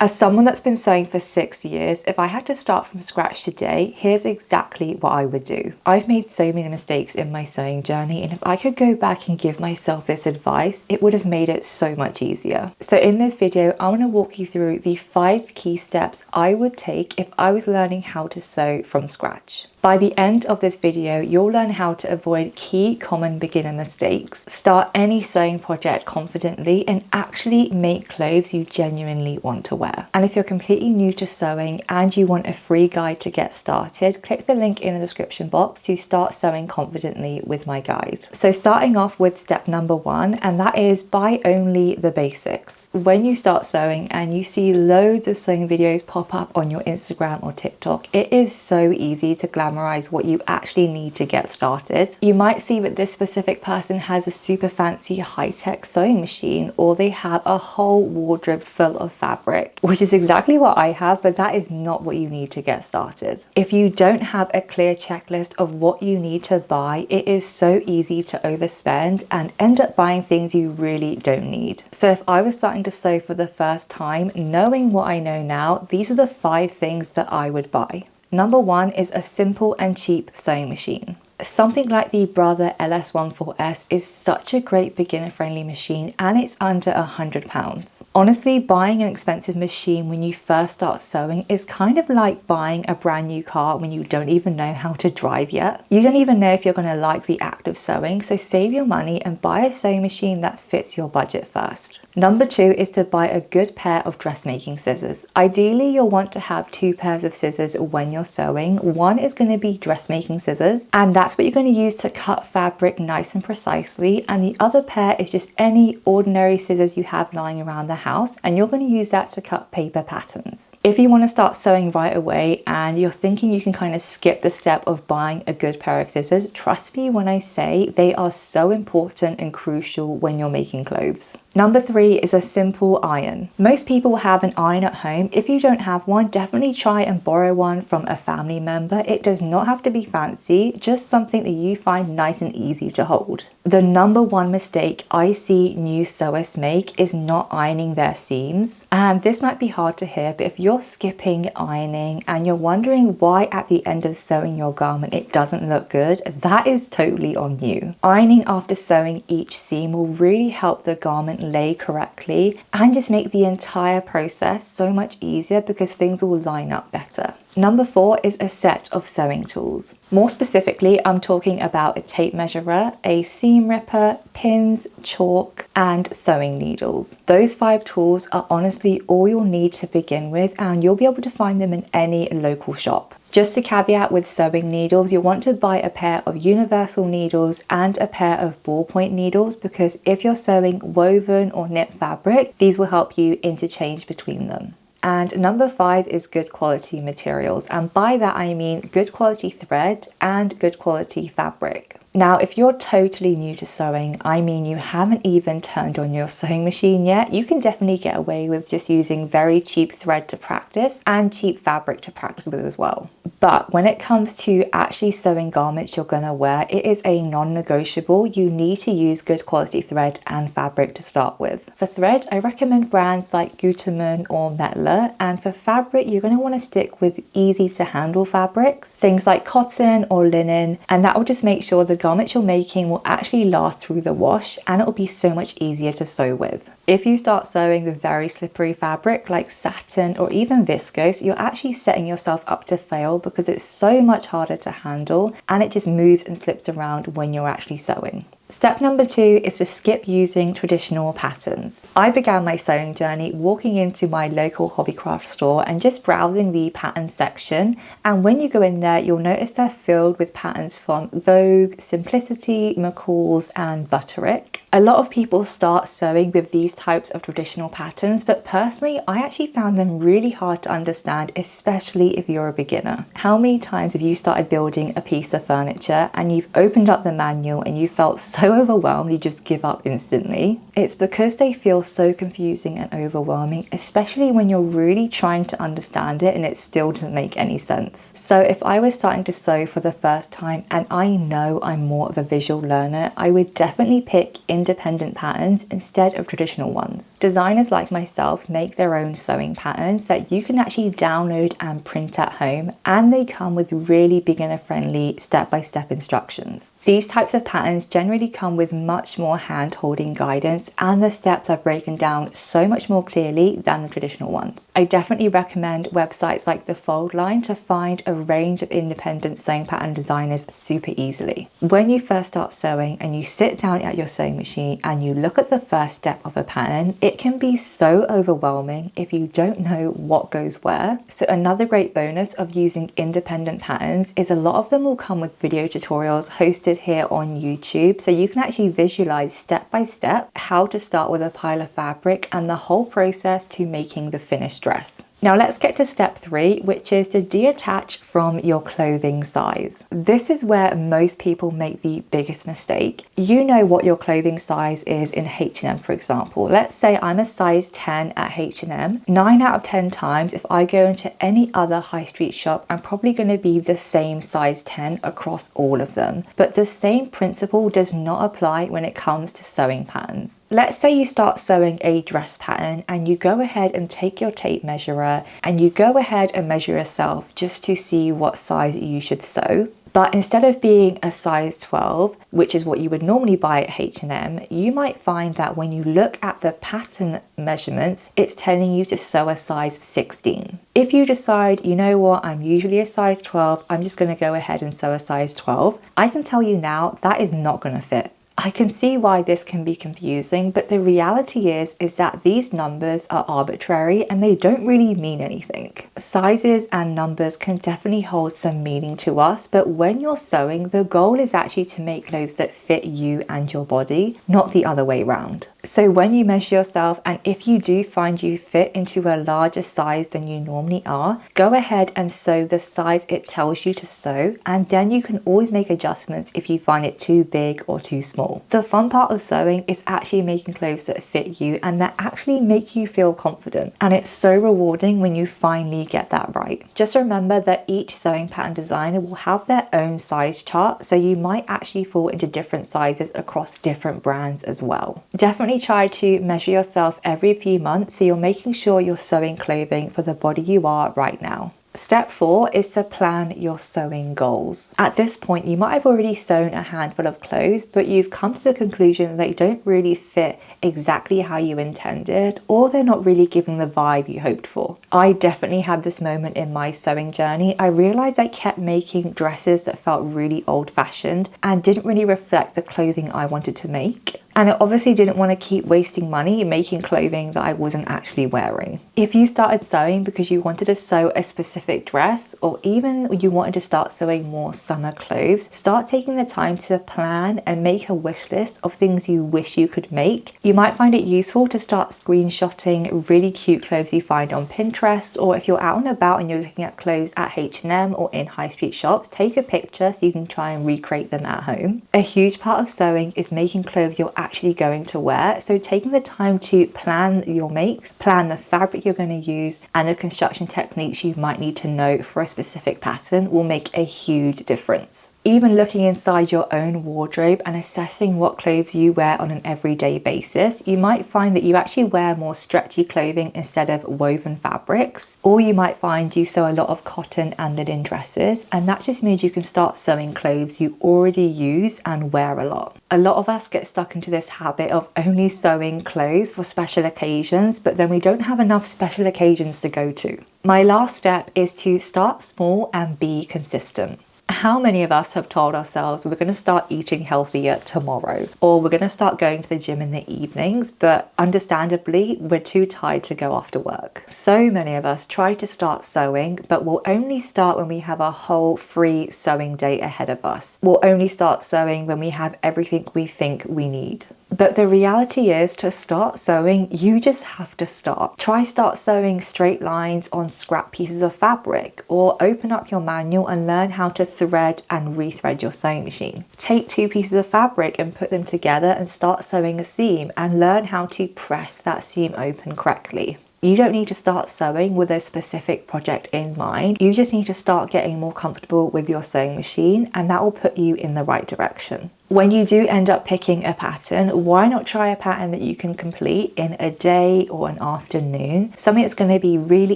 As someone that's been sewing for 6 years, if I had to start from scratch today, here's exactly what I would do. I've made so many mistakes in my sewing journey, and if I could go back and give myself this advice, it would have made it so much easier. So in this video, I want to walk you through the 5 key steps I would take if I was learning how to sew from scratch. By the end of this video, you'll learn how to avoid key common beginner mistakes, start any sewing project confidently, and actually make clothes you genuinely want to wear. And if you're completely new to sewing and you want a free guide to get started, click the link in the description box to start sewing confidently with my guide. So starting off with step number 1, and that is buy only the basics. When you start sewing and you see loads of sewing videos pop up on your Instagram or TikTok, it is so easy to glamorize what you actually need to get started. You might see that this specific person has a super fancy high-tech sewing machine, or they have a whole wardrobe full of fabric, which is exactly what I have, but that is not what you need to get started. If you don't have a clear checklist of what you need to buy, it is so easy to overspend and end up buying things you really don't need. So if I was starting to sew for the first time, knowing what I know now, these are the 5 things that I would buy. Number 1 is a simple and cheap sewing machine. Something like the Brother LS14S is such a great beginner-friendly machine, and it's under £100. Honestly, buying an expensive machine when you first start sewing is kind of like buying a brand new car when you don't even know how to drive yet. You don't even know if you're going to like the act of sewing, so save your money and buy a sewing machine that fits your budget first. Number 2 is to buy a good pair of dressmaking scissors. Ideally, you'll want to have 2 pairs of scissors when you're sewing. One is going to be dressmaking scissors, and that's what you're going to use to cut fabric nice and precisely, and the other pair is just any ordinary scissors you have lying around the house, and you're going to use that to cut paper patterns. If you want to start sewing right away and you're thinking you can kind of skip the step of buying a good pair of scissors, trust me when I say they are so important and crucial when you're making clothes. Number 3 is a simple iron. Most people have an iron at home. If you don't have one, definitely try and borrow one from a family member. It does not have to be fancy, just something that you find nice and easy to hold. The number 1 mistake I see new sewers make is not ironing their seams. And this might be hard to hear, but if you're skipping ironing and you're wondering why at the end of sewing your garment it doesn't look good, that is totally on you. Ironing after sewing each seam will really help the garment lay correctly and just make the entire process so much easier because things will line up better. Number 4 is a set of sewing tools. More specifically, I'm talking about a tape measurer, a seam ripper, pins, chalk, and sewing needles. Those 5 tools are honestly all you'll need to begin with, and you'll be able to find them in any local shop. Just a caveat with sewing needles, you'll want to buy a pair of universal needles and a pair of ballpoint needles, because if you're sewing woven or knit fabric, these will help you interchange between them. And number 5 is good quality materials, and by that I mean good quality thread and good quality fabric. Now, if you're totally new to sewing, I mean you haven't even turned on your sewing machine yet, you can definitely get away with just using very cheap thread to practice and cheap fabric to practice with as well. But when it comes to actually sewing garments you're gonna wear, it is a non-negotiable. You need to use good quality thread and fabric to start with. For thread, I recommend brands like Gutermann or Mettler, and for fabric, you're gonna wanna stick with easy to handle fabrics, things like cotton or linen, and that will just make sure the garments you're making will actually last through the wash, and it will be so much easier to sew with. If you start sewing with very slippery fabric like satin or even viscose, you're actually setting yourself up to fail because it's so much harder to handle and it just moves and slips around when you're actually sewing. Step number 2 is to skip using traditional patterns. I began my sewing journey walking into my local hobbycraft store and just browsing the pattern section, and when you go in there you'll notice they're filled with patterns from Vogue, Simplicity, McCall's and Butterick. A lot of people start sewing with these types of traditional patterns, but personally I actually found them really hard to understand, especially if you're a beginner. How many times have you started building a piece of furniture and you've opened up the manual and you felt so overwhelmed you just give up instantly? It's because they feel so confusing and overwhelming, especially when you're really trying to understand it and it still doesn't make any sense. So if I was starting to sew for the first time and I know I'm more of a visual learner, I would definitely pick independent patterns instead of traditional ones. Designers like myself make their own sewing patterns that you can actually download and print at home, and they come with really beginner-friendly step-by-step instructions. These types of patterns generally come with much more hand-holding guidance, and the steps are broken down so much more clearly than the traditional ones. I definitely recommend websites like the Fold Line to find a range of independent sewing pattern designers super easily. When you first start sewing and you sit down at your sewing machine and you look at the first step of a pattern, it can be so overwhelming if you don't know what goes where. So another great bonus of using independent patterns is a lot of them will come with video tutorials hosted here on YouTube, so you can actually visualize step by step how to start with a pile of fabric and the whole process to making the finished dress. Now let's get to step 3, which is to detach from your clothing size. This is where most people make the biggest mistake. You know what your clothing size is in H&M, for example. Let's say I'm a size 10 at H&M. 9 out of 10 times, if I go into any other high street shop, I'm probably going to be the same size 10 across all of them. But the same principle does not apply when it comes to sewing patterns. Let's say you start sewing a dress pattern and you go ahead and take your tape measure and you go ahead and measure yourself just to see what size you should sew. But instead of being a size 12, which is what you would normally buy at H&M, you might find that when you look at the pattern measurements, it's telling you to sew a size 16. If you decide, you know what, I'm usually a size 12, I'm just going to go ahead and sew a size 12, I can tell you now that is not going to fit. I can see why this can be confusing, but the reality is that these numbers are arbitrary and they don't really mean anything. Sizes and numbers can definitely hold some meaning to us, but when you're sewing, the goal is actually to make clothes that fit you and your body, not the other way around. So when you measure yourself, and if you do find you fit into a larger size than you normally are, go ahead and sew the size it tells you to sew, and then you can always make adjustments if you find it too big or too small. The fun part of sewing is actually making clothes that fit you and that actually make you feel confident, and it's so rewarding when you finally get that right. Just remember that each sewing pattern designer will have their own size chart, so you might actually fall into different sizes across different brands as well. Definitely try to measure yourself every few months so you're making sure you're sewing clothing for the body you are right now. Step 4 is to plan your sewing goals. At this point, you might have already sewn a handful of clothes, but you've come to the conclusion that they don't really fit exactly how you intended, or they're not really giving the vibe you hoped for. I definitely had this moment in my sewing journey. I realized I kept making dresses that felt really old-fashioned and didn't really reflect the clothing I wanted to make. And I obviously didn't want to keep wasting money making clothing that I wasn't actually wearing. If you started sewing because you wanted to sew a specific dress, or even you wanted to start sewing more summer clothes, start taking the time to plan and make a wish list of things you wish you could make. You might find it useful to start screenshotting really cute clothes you find on Pinterest, or if you're out and about and you're looking at clothes at H&M or in high street shops, take a picture so you can try and recreate them at home. A huge part of sewing is making clothes you're actually going to wear, so taking the time to plan your makes, plan the fabric you're going to use, and the construction techniques you might need to know for a specific pattern will make a huge difference. Even looking inside your own wardrobe and assessing what clothes you wear on an everyday basis, you might find that you actually wear more stretchy clothing instead of woven fabrics, or you might find you sew a lot of cotton and linen dresses, and that just means you can start sewing clothes you already use and wear a lot. A lot of us get stuck into this habit of only sewing clothes for special occasions, but then we don't have enough special occasions to go to. My last step is to start small and be consistent. How many of us have told ourselves we're going to start eating healthier tomorrow, or we're going to start going to the gym in the evenings, but understandably we're too tired to go after work? So many of us try to start sewing, but we'll only start when we have a whole free sewing day ahead of us. We'll only start sewing when we have everything we think we need. But the reality is, to start sewing, you just have to start. Start sewing straight lines on scrap pieces of fabric, or open up your manual and learn how to thread and rethread your sewing machine. Take 2 pieces of fabric and put them together and start sewing a seam, and learn how to press that seam open correctly. You don't need to start sewing with a specific project in mind. You just need to start getting more comfortable with your sewing machine, and that will put you in the right direction. When you do end up picking a pattern, why not try a pattern that you can complete in a day or an afternoon? Something that's going to be really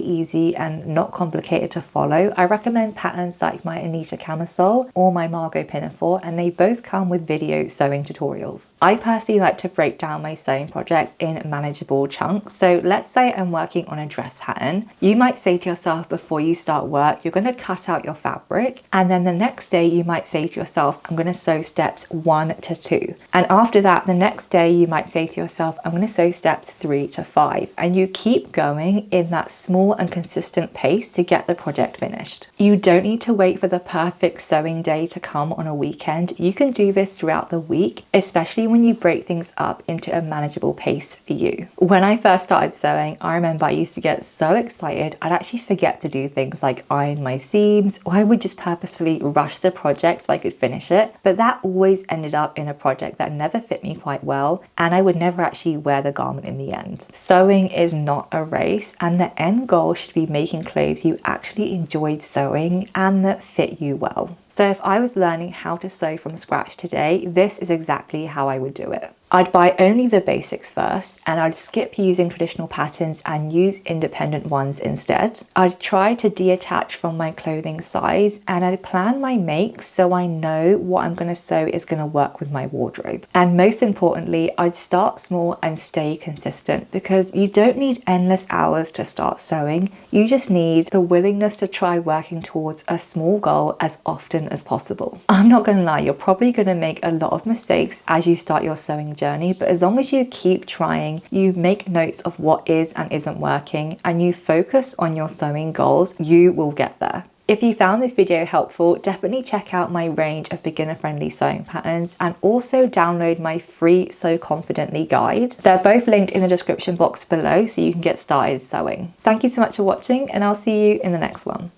easy and not complicated to follow. I recommend patterns like my Anita camisole or my Margot pinafore, and they both come with video sewing tutorials. I personally like to break down my sewing projects in manageable chunks. So let's say I'm working on a dress pattern. You might say to yourself before you start work, you're going to cut out your fabric, and then the next day you might say to yourself, I'm going to sew steps 1 to 2. And after that, the next day you might say to yourself, I'm going to sew steps 3 to 5. And you keep going in that small and consistent pace to get the project finished. You don't need to wait for the perfect sewing day to come on a weekend. You can do this throughout the week, especially when you break things up into a manageable pace for you. When I first started sewing, I remember I used to get so excited, I'd actually forget to do things like iron my seams, or I would just purposefully rush the project so I could finish it. But that always ended up in a project that never fit me quite well, and I would never actually wear the garment in the end. Sewing is not a race, and the end goal should be making clothes you actually enjoyed sewing and that fit you well. So if I was learning how to sew from scratch today, this is exactly how I would do it. I'd buy only the basics first, and I'd skip using traditional patterns and use independent ones instead. I'd try to detach from my clothing size, and I'd plan my makes so I know what I'm going to sew is going to work with my wardrobe. And most importantly, I'd start small and stay consistent, because you don't need endless hours to start sewing. You just need the willingness to try working towards a small goal as often as possible. I'm not going to lie, you're probably going to make a lot of mistakes as you start your sewing journey, but as long as you keep trying, you make notes of what is and isn't working, and you focus on your sewing goals, you will get there. If you found this video helpful, definitely check out my range of beginner-friendly sewing patterns, and also download my free Sew Confidently guide. They're both linked in the description box below so you can get started sewing. Thank you so much for watching, and I'll see you in the next one.